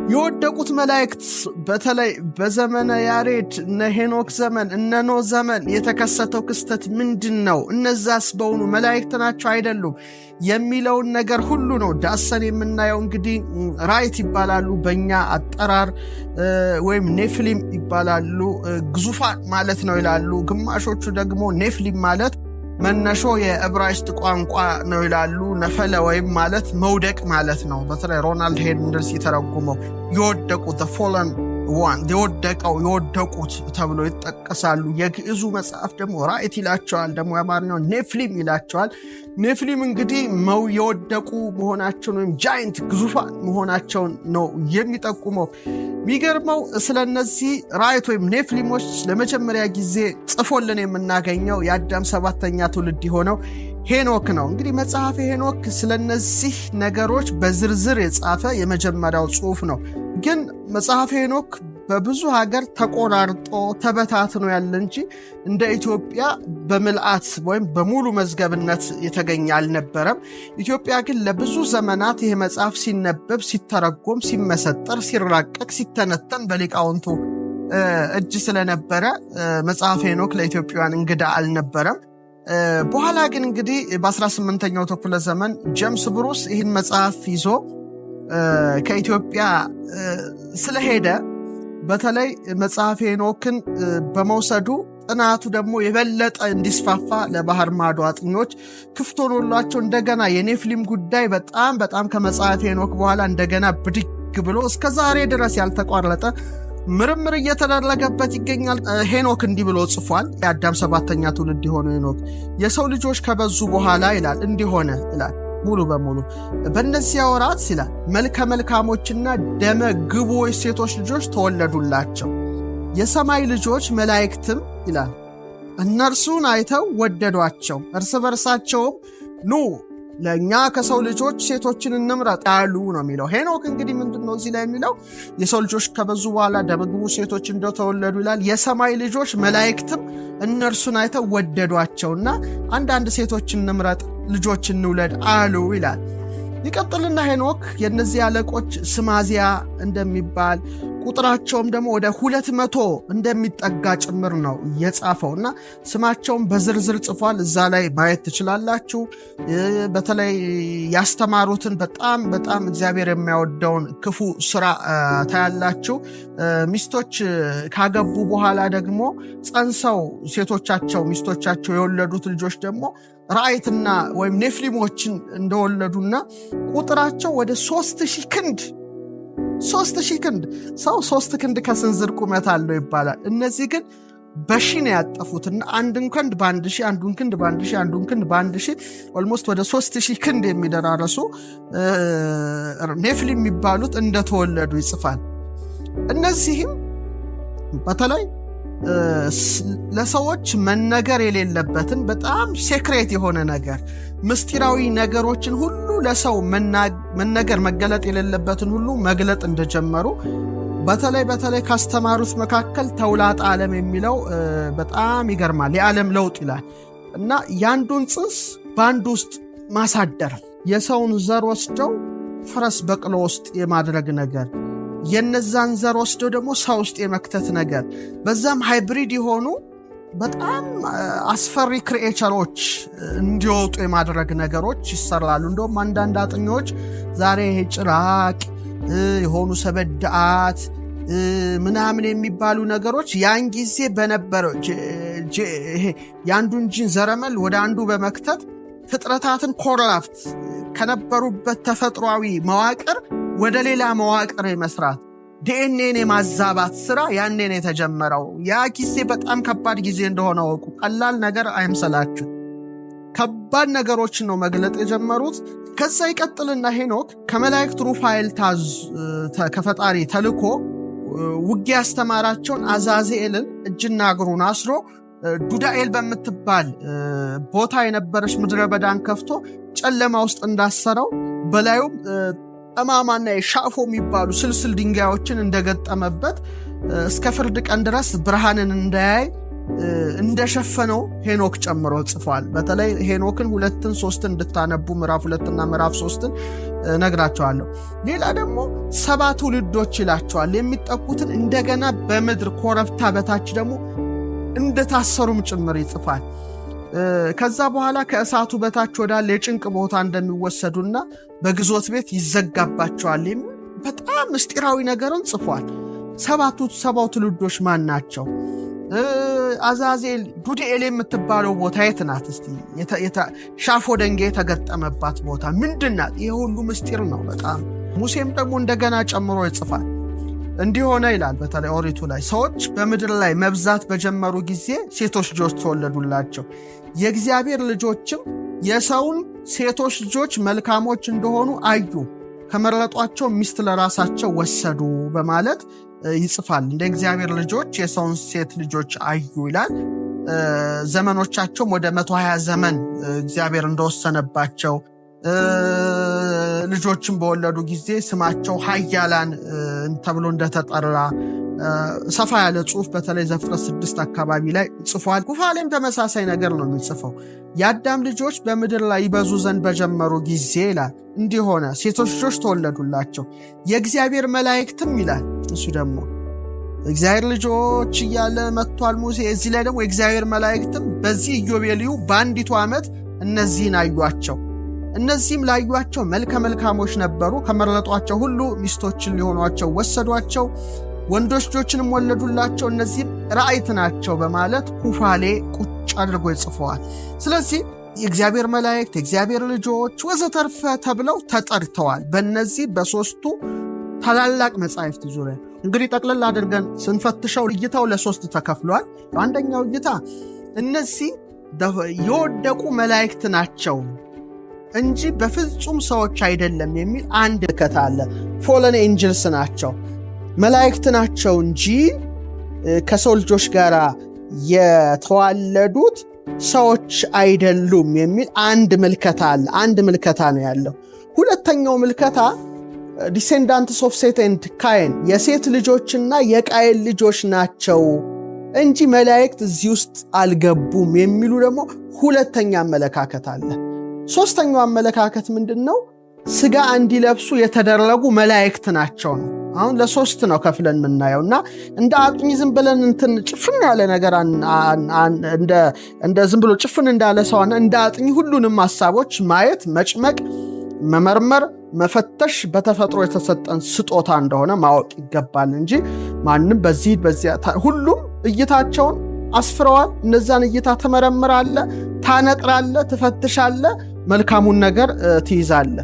የወደቁት መላእክት በተለይ በዘመነ ያሬድ እነ ሄኖክ ዘመን እነ ኖህ ዘመን የተከሰተው ክስተት ምንድነው? እነዛስ በእውኑ መላእክት ናቸው አይደሉም የሚለውን ነገር ሁሉ ነው ዳሰን የምናየው። እንግዲህ ራይት ይባላሉ በእኛ አጠራር ወይም ኔፍሊም ይባላሉ። ግዙፋን ማለት ነው ይላሉ። ግማሾቹ ደግሞ ኔፍሊም ማለት መነሾ የዕብራይስጥ ቋንቋ ነው ይላሉ። ነፈለ ወይም ማለት መውደቅ ማለት ነው። በተለይ ሮናልድ ሄንደርስ ሲተረጉመው የወደቁት the fallen one የወደቁት ተብሎ ይጠቀሳሉ። የግዕዙ መጽሐፍ ደግሞ ራእት ይላቸዋል፣ ደግሞ የአማርኛው ኔፍሊም ይላቸዋል። ኔፍሊም እንግዲህ የወደቁ መሆናቸውን ወይም ጃይንት ግዙፋን መሆናቸውን ነው የሚጠቁመው። የሚገርመው ስለነዚህ ራይት ወይም ኔፍሊሞች ለመጀመሪያ ጊዜ ጽፎልን የምናገኘው የአዳም 7ኛ ትውልድ የሆነው ሄኖክ ነው። እንግዲህ መጽሐፈ ሄኖክ ስለነዚህ ነገሮች በዝርዝር የጻፈ የመጀመሪያው ጽሑፍ ነው። ግን መጽሐፈ ሄኖክ በብዙ ሀገር ተቆራርጦ ተበታትኖ ያለ እንጂ እንደ ኢትዮጵያ በምልአት ወይም በሙሉ መዝገብነት የተገኘ አልነበረም። ኢትዮጵያ ግን ለብዙ ዘመናት ይህ መጽሐፍ ሲነበብ፣ ሲተረጎም፣ ሲመሰጠር፣ ሲራቀቅ፣ ሲተነተን በሊቃውንቱ እጅ ስለነበረ መጽሐፈ ሄኖክ ለኢትዮጵያውያን እንግዳ አልነበረም። በኋላ ግን እንግዲህ በ18ኛው ክፍለ ዘመን ጄምስ ብሩስ ይህን መጽሐፍ ይዞ ከኢትዮጵያ ስለሄደ በተለይ መጽሐፈ ሄኖክን በመውሰዱ ጥናቱ ደግሞ የበለጠ እንዲስፋፋ ለባህር ማዶ አጥኞች ክፍት ሆኖላቸው እንደገና የኔፍሊም ጉዳይ በጣም ከመጽሐፈ ሄኖክ በኋላ እንደገና ብድግ ብሎ እስከ ዛሬ ድረስ ያልተቋረጠ ምርምር እየተደረገበት ይገኛል። ሄኖክ እንዲህ ብሎ ጽፏል። የአዳም 7ኛ ትውልድ የሆነው ሄኖክ የሰው ልጆች ከበዙ በኋላ ይላል እንዲሆነ ይላል ሙሉ በሙሉ በእነዚያ ወራት ይላል መልከ መልካሞችና ደመ ግቦች ሴቶች ልጆች ተወለዱላቸው። የሰማይ ልጆች መላእክትም ይላል እነርሱን አይተው ወደዷቸው። እርስ በርሳቸውም ኑ ለእኛ ከሰው ልጆች ሴቶችን እንምረጥ አሉ ነው የሚለው። ሄኖክ እንግዲህ ምንድነው እዚህ ላይ የሚለው? የሰው ልጆች ከበዙ በኋላ ደመ ግቡ ሴቶች እንደተወለዱ ይላል። የሰማይ ልጆች መላእክትም እነርሱን አይተው ወደዷቸውና አንዳንድ ሴቶችን እንምረጥ ልጆች እንውለድ አሉ ይላል። ይቀጥልና ሄኖክ የእነዚህ አለቆች ስማዚያ እንደሚባል ቁጥራቸውም ደግሞ ወደ 200 እንደሚጠጋ ጭምር ነው የጻፈውና ስማቸውን በዝርዝር ጽፏል። እዛ ላይ ማየት ትችላላችሁ። በተለይ ያስተማሩትን በጣም እግዚአብሔር የሚያወደውን ክፉ ስራ ታያላችሁ። ሚስቶች ካገቡ በኋላ ደግሞ ጸንሰው ሚስቶቻቸው የወለዱት ልጆች ደግሞ ራእይትና ወይም ኔፍሊሞችን እንደወለዱና ቁጥራቸው ወደ 3000 ክንድ ሰው 3 ክንድ ከስንዝር ቁመት አለው ይባላል። እነዚህ ግን በሺ ነው ያጠፉትና አንዱን ክንድ በአንድ ሺህ፣ አንዱን ክንድ በአንድ ሺህ፣ አንዱን ክንድ በአንድ ሺህ ኦልሞስት ወደ 3000 ክንድ የሚደራረሱ ኔፍሊም የሚባሉት እንደተወለዱ ይጽፋል። እነዚህም በተለይ ለሰዎች መነገር የሌለበትን በጣም ሴክሬት የሆነ ነገር ምስጢራዊ ነገሮችን ሁሉ ለሰው መነገር መገለጥ የሌለበትን ሁሉ መግለጥ እንደጀመሩ በተለይ ካስተማሩት መካከል ተውላጠ ዓለም የሚለው በጣም ይገርማል። የዓለም ለውጥ ይላል እና ያንዱን ጽንስ በአንዱ ውስጥ ማሳደር፣ የሰውን ዘር ወስደው ፈረስ በቅሎ ውስጥ የማድረግ ነገር፣ የነዛን ዘር ወስደው ደግሞ ሰው ውስጥ የመክተት ነገር፣ በዛም ሃይብሪድ የሆኑ በጣም አስፈሪ ክሪኤቸሮች እንዲወጡ የማድረግ ነገሮች ይሰራሉ። እንደውም አንዳንድ አጥኞች ዛሬ ጭራቅ የሆኑ ሰበዳት ምናምን የሚባሉ ነገሮች ያን ጊዜ በነበረው የአንዱን ጂን ዘረመል ወደ አንዱ በመክተት ፍጥረታትን ኮራፕት ከነበሩበት ተፈጥሯዊ መዋቅር ወደ ሌላ መዋቅር መስራት፣ ዲኤንኤን የማዛባት ስራ ያኔን የተጀመረው። ያ ጊዜ በጣም ከባድ ጊዜ እንደሆነ ወቁ። ቀላል ነገር አይምሰላችሁ። ከባድ ነገሮችን ነው መግለጥ የጀመሩት። ከዛ ይቀጥልና ሄኖክ ከመላእክት ሩፋኤል ከፈጣሪ ተልኮ ውጊያ ያስተማራቸውን አዛዜልን እጅና እግሩን አስሮ ዱዳኤል በምትባል ቦታ የነበረች ምድረ በዳን ከፍቶ ጨለማ ውስጥ እንዳሰረው በላዩም ጠማማና የሻፎ የሚባሉ ስልስል ድንጋዮችን እንደገጠመበት እስከ ፍርድ ቀን ድረስ ብርሃንን እንዳያይ እንደሸፈነው ሄኖክ ጨምሮ ጽፏል። በተለይ ሄኖክን 2ን 3ን እንድታነቡ ምዕራፍ 2 እና ምዕራፍ 3ን ነግራቸዋለሁ። ሌላ ደግሞ 7 ትውልዶች ይላቸዋል። የሚጠቁትን እንደገና በምድር ኮረብታ በታች ደግሞ እንደታሰሩም ጭምር ይጽፋል። ከዛ በኋላ ከእሳቱ በታች ወዳለ የጭንቅ ቦታ እንደሚወሰዱና በግዞት ቤት ይዘጋባቸዋል። በጣም ምስጢራዊ ነገርን ጽፏል። 7 ትውልዶች ማን ናቸው? አዛዜል ዱድኤል የምትባለው ቦታ የት ናት? እስቲ ሻፎ ደንጋይ የተገጠመባት ቦታ ምንድናት? ይሄ ሁሉ ምስጢር ነው በጣም። ሙሴም ደግሞ እንደገና ጨምሮ ይጽፋል። እንዲህ ሆነ ይላል በተለይ ኦሪቱ ላይ ሰዎች በምድር ላይ መብዛት በጀመሩ ጊዜ ሴቶች ልጆች ተወለዱላቸው። የእግዚአብሔር ልጆችም የሰውን ሴቶች ልጆች መልካሞች እንደሆኑ አዩ፣ ከመረጧቸው ሚስት ለራሳቸው ወሰዱ በማለት ይጽፋል። እንደ እግዚአብሔር ልጆች የሰውን ሴት ልጆች አዩ ይላል። ዘመኖቻቸውም ወደ 120 ዘመን እግዚአብሔር እንደወሰነባቸው፣ ልጆችን በወለዱ ጊዜ ስማቸው ኃያላን ተብሎ እንደተጠራ ሰፋ ያለ ጽሑፍ በተለይ ዘፍጥረት 6 አካባቢ ላይ ጽፏል። ኩፋሌም ተመሳሳይ ነገር ነው የሚጽፈው። የአዳም ልጆች በምድር ላይ ይበዙ ዘንድ በጀመሩ ጊዜ ይላል እንዲህ ሆነ፣ ሴቶች ልጆች ተወለዱላቸው። የእግዚአብሔር መላእክትም ይላል እሱ ደግሞ እግዚአብሔር ልጆች እያለ መጥቷል ሙሴ። እዚህ ላይ ደግሞ የእግዚአብሔር መላእክትም በዚህ ኢዮቤልዩ በአንዲቱ ዓመት እነዚህን አዩአቸው። እነዚህም ላዩአቸው መልከ መልካሞች ነበሩ፣ ከመረጧቸው ሁሉ ሚስቶችን ሊሆኗቸው ወሰዷቸው፣ ወንዶች ልጆችንም ወለዱላቸው። እነዚህም ራእይት ናቸው በማለት ኩፋሌ ቁጭ አድርጎ ይጽፈዋል። ስለዚህ የእግዚአብሔር መላእክት፣ የእግዚአብሔር ልጆች ወዘተርፈ ተብለው ተጠርተዋል በእነዚህ በሶስቱ ታላላቅ መጻሕፍት ዙሪያ። እንግዲህ ጠቅለል አድርገን ስንፈትሸው እይታው ለሶስት ተከፍሏል። አንደኛው እይታ እነዚህ የወደቁ መላእክት ናቸው እንጂ በፍጹም ሰዎች አይደለም የሚል አንድ ልከታ አለ። ፎለን ኤንጅልስ ናቸው፣ መላእክት ናቸው እንጂ ከሰው ልጆች ጋር የተዋለዱት ሰዎች አይደሉም የሚል አንድ ምልከታ አለ። አንድ ምልከታ ነው ያለው። ሁለተኛው ምልከታ ዲሴንዳንትስ ኦፍ ሴት ኤንድ ካይን የሴት ልጆችና የቃየል ልጆች ናቸው እንጂ መላእክት እዚህ ውስጥ አልገቡም የሚሉ ደግሞ ሁለተኛ አመለካከት አለ። ሶስተኛው አመለካከት ምንድነው? ስጋ እንዲለብሱ የተደረጉ መላእክት ናቸው ነው። አሁን ለሶስት ነው ከፍለን የምናየውና እንደ አጥኚ ዝም ብለን ጭፍን ያለ ነገር እንደ ዝም ብሎ ጭፍን እንዳለ ሰውና እንደ አጥኚ ሁሉንም ሐሳቦች ማየት፣ መጭመቅ፣ መመርመር፣ መፈተሽ በተፈጥሮ የተሰጠን ስጦታ እንደሆነ ማወቅ ይገባል እንጂ ማንም በዚያ ሁሉም እይታቸውን አስፍረዋል። እነዛን እይታ ተመረምራለ፣ ታነጥራለ፣ ትፈትሻለ፣ መልካሙን ነገር ትይዛለ።